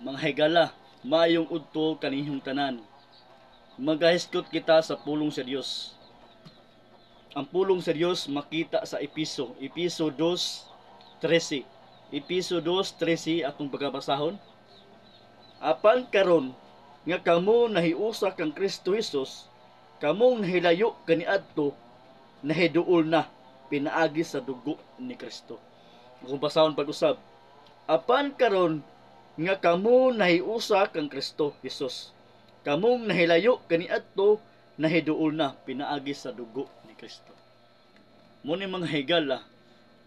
Mga higala, maayong udto kanihong tanan. Magahiskot kita sa pulong sa Dios. Ang pulong sa Dios makita sa Episo 2:13. Episo 2:13 atong pagkabasahon. Apan karon nga kamo nahiusa kang Kristo Jesus, kamong nahilayo kaniadto, nahiduol na pinaagi sa dugo ni Kristo. Kung basahon pag-usab, apan karon nga kamo nahiusa kang Kristo Jesus, kamong nahilayo kaniadto, nahiduol na pinaagi sa dugo ni Kristo. Muni mga higala,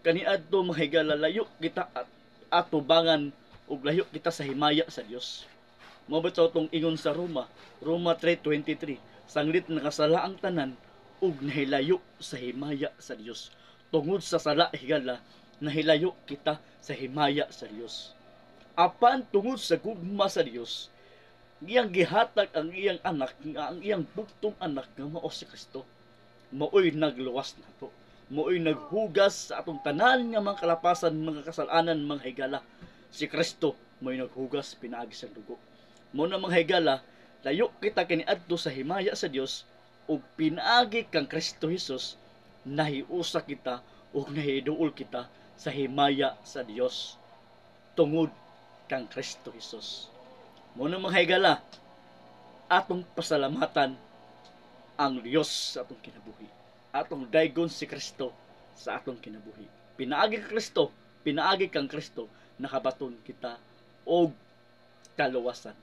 kaniadto mga higala, layo kita at atubangan ug layo kita sa himaya sa Dios. Mao ba itong ingon sa Roma 3:23, sanglit nakasala ang tanan ug nahilayo sa himaya sa Dios. Tungod sa sala higala, nahilayo kita sa himaya sa Dios. Apan tungod sa gugma sa Dios, iyang gihatag ang iyang anak, ang iyang bugtong anak nga mao si Kristo. Maoy nagluwas nato. Maoy naghugas sa atong tanan nga mga kalapasan, mga kasalanan, mga higala. Si Kristo mo'y naghugas pinaagi sa dugo. Mo na mga higala, layo kita kaniadto sa himaya sa Dios ug pinaagi kang Kristo Jesus, nahiusa kita ug nahiduol kita sa himaya sa Dios tungod kang Kristo Jesus. Mo na mga higala, atong pasalamatan ang Dios sa atong kinabuhi. Atong daygon si Kristo sa atong kinabuhi. Pinaagi kang Kristo, pinaagi kang Kristo, nakabaton kita og kaluwasan.